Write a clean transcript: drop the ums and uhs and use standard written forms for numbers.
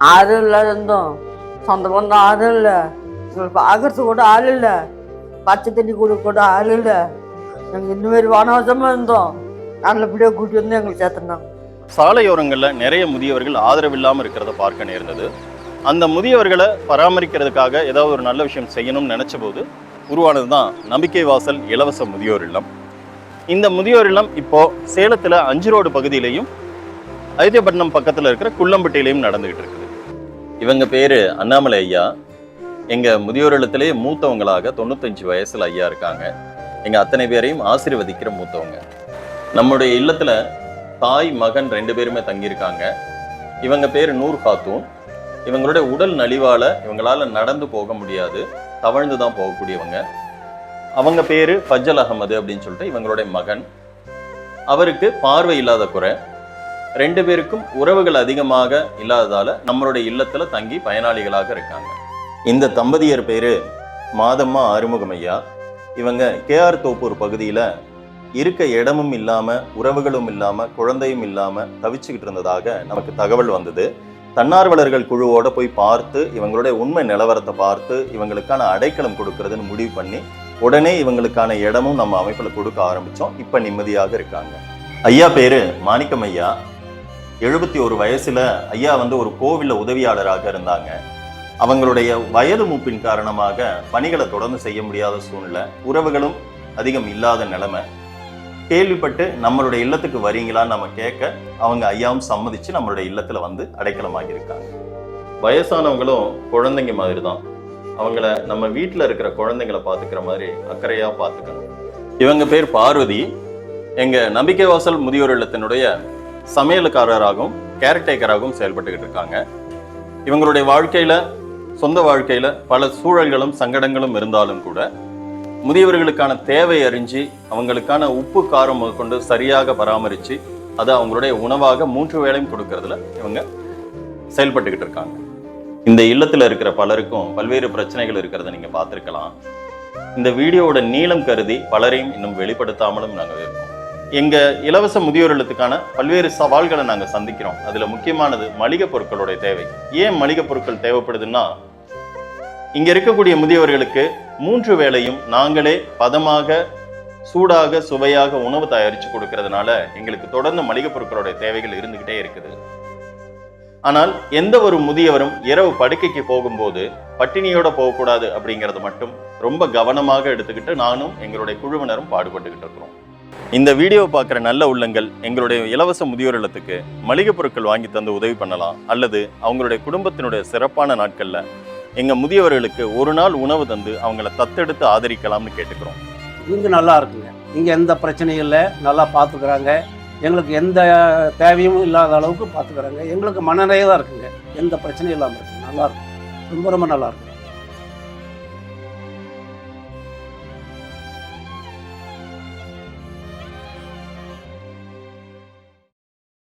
யாரும் இல்லை இருந்தோம். சொந்த பந்தம் யாரும் இல்லை. எங்களுக்கு பார்க்கறது கூட ஆள் இல்லை. பச்சை தண்ணி கொடுக்க கூட ஆள் இல்லை. நாங்கள் இந்தமாரி வனவாசமாக இருந்தோம். நல்லபடியாக கூட்டி வந்து எங்களுக்கு சேர்த்துனாங்க. சாலையோரங்களில் நிறைய முதியவர்கள் ஆதரவு இல்லாமல் இருக்கிறத பார்க்க நேர்ந்தது. அந்த முதியவர்களை பராமரிக்கிறதுக்காக ஏதாவது ஒரு நல்ல விஷயம் செய்யணும்னு நினச்ச போது உருவானது தான் நம்பிக்கை வாசல் இலவச முதியோர் இல்லம். இந்த முதியோர் இல்லம் இப்போது சேலத்தில் 5 ரோடு பகுதியிலையும் ஐதியப்பட்டினம் பக்கத்தில் இருக்கிற குள்ளம்பட்டியிலையும் நடந்துகிட்டு இருக்குது. இவங்க பேர் அண்ணாமலை ஐயா. எங்கள் முதியோர் இல்லத்திலேயே மூத்தவங்களாக 95 வயசில் ஐயா இருக்காங்க. எங்கள் அத்தனை பேரையும் ஆசீர்வதிக்கிற மூத்தவங்க. நம்முடைய இல்லத்தில் தாய் மகன் 2 பேருமே தங்கியிருக்காங்க. இவங்க பேர் நூர் காத்தூன். இவங்களுடைய உடல் நலிவால் இவங்களால் நடந்து போக முடியாது, தவழ்ந்து தான் போகக்கூடியவங்க. அவங்க பேர் ஃபஜ்ஜல் அகமது அப்படின்னு சொல்லிட்டு இவங்களுடைய மகன். அவருக்கு பார்வை இல்லாத குறை. 2 பேருக்கும் உறவுகள் அதிகமாக இல்லாததால் நம்மளுடைய இல்லத்தில் தங்கி பயனாளிகளாக இருக்காங்க. இந்த தம்பதியர் பேர் மாதம்மா ஆறுமுகம் ஐயா. இவங்க கேஆர் தோப்பூர் பகுதியில் இருக்க இடமும் இல்லாமல், உறவுகளும் இல்லாமல், குழந்தையும் இல்லாமல் தவிச்சுக்கிட்டு இருந்ததாக நமக்கு தகவல் வந்தது. தன்னார்வலர்கள் குழுவோட போய் பார்த்து இவங்களுடைய உண்மை நிலவரத்தை பார்த்து இவங்களுக்கான அடைக்கலம் கொடுக்கறதுன்னு முடிவு பண்ணி உடனே இவங்களுக்கான இடமும் நம்ம அமைப்பில் கொடுக்க ஆரம்பித்தோம். இப்போ நிம்மதியாக இருக்காங்க. ஐயா பேர் மாணிக்கம் ஐயா. 71 வயசில் ஐயா ஒரு கோவிலில் உதவியாளராக இருந்தாங்க. அவங்களுடைய வயது மூப்பின் காரணமாக பணிகளை தொடர்ந்து செய்ய முடியாத சூழ்நிலை, உறவுகளும் அதிகம் இல்லாத நிலைமை. கேள்விப்பட்டு நம்மளுடைய இல்லத்துக்கு வரீங்களான்னு நம்ம கேட்க அவங்க ஐயாவும் சம்மதிச்சு நம்மளுடைய இல்லத்துல அடைக்கலமாகி இருக்காங்க. வயசானவங்களும் குழந்தைங்க மாதிரி தான். அவங்கள நம்ம வீட்டில் இருக்கிற குழந்தைங்களை பார்த்துக்கிற மாதிரி அக்கறையா பார்த்துக்கணும். இவங்க பேர் பார்வதி. எங்க நம்பிக்கை வாசல் முதியோர் இல்லத்தினுடைய சமையலுக்காரராகவும் கேரக்டேக்கராகவும் செயல்பட்டுக்கிட்டு இருக்காங்க. இவங்களுடைய வாழ்க்கையில, சொந்த வாழ்க்கையில பல சூழல்களும் சங்கடங்களும் இருந்தாலும் கூட முதியவர்களுக்கான தேவை அறிஞ்சு அவங்களுக்கான உப்பு காரம் கொண்டு சரியாக பராமரித்து அதை அவங்களுடைய உணவாக 3 வேளையும் கொடுக்கறதுல இவங்க செயல்பட்டுக்கிட்டு இருக்காங்க. இந்த இல்லத்தில் இருக்கிற பலருக்கும் பல்வேறு பிரச்சனைகள் இருக்கிறத நீங்கள் பார்த்துருக்கலாம். இந்த வீடியோவோட நீளம் கருதி பலரையும் இன்னும் வெளிப்படுத்தாமலும் நாங்கள் இருக்கோம். எங்கள் இலவச முதியோர் இல்லத்துக்கான பல்வேறு சவால்களை நாங்கள் சந்திக்கிறோம். அதில் முக்கியமானது மளிகை பொருட்களுடைய தேவை. ஏன் மளிகை பொருட்கள் தேவைப்படுதுன்னா, இங்க இருக்கக்கூடிய முதியவர்களுக்கு 3 வேளையும் நாங்களே பதமாக, சூடாக, சுவையாக உணவு தயாரித்து கொடுக்கறதுனால எங்களுக்கு தொடர்ந்து மளிகை பொருட்களுடைய தேவைகள் இருந்துகிட்டே இருக்குது. ஆனால் எந்த ஒரு முதியவரும் இரவு படுக்கைக்கு போகும்போது பட்டினியோட போகக்கூடாது அப்படிங்கிறது மட்டும் ரொம்ப கவனமாக எடுத்துக்கிட்டு நானும் எங்களுடைய குழுவினரும் பாடுபட்டுக்கிட்டு இருக்கிறோம். இந்த வீடியோ பார்க்குற நல்ல உள்ளங்கள் எங்களுடைய இலவச முதியோர் இல்லத்துக்கு மளிகை பொருட்கள் வாங்கி தந்து உதவி பண்ணலாம். அல்லது அவங்களுடைய குடும்பத்தினுடைய சிறப்பான நாட்களில் எங்கள் முதியவர்களுக்கு ஒரு நாள் உணவு தந்து அவங்கள தத்தெடுத்து ஆதரிக்கலாம்னு கேட்டுக்கிறோம். இங்கே நல்லா இருக்குங்க. இங்கே எந்த பிரச்சனையும் இல்லை, நல்லா பார்த்துக்கிறாங்க. எங்களுக்கு எந்த தேவையும் இல்லாத அளவுக்கு பார்த்துக்கிறாங்க. எங்களுக்கு மனநிறைவாக இருக்குங்க. எந்த பிரச்சனையும் இல்லாமல் இருக்குங்க. நல்லா இருக்கும். ரொம்ப ரொம்ப நல்லா இருக்கும்.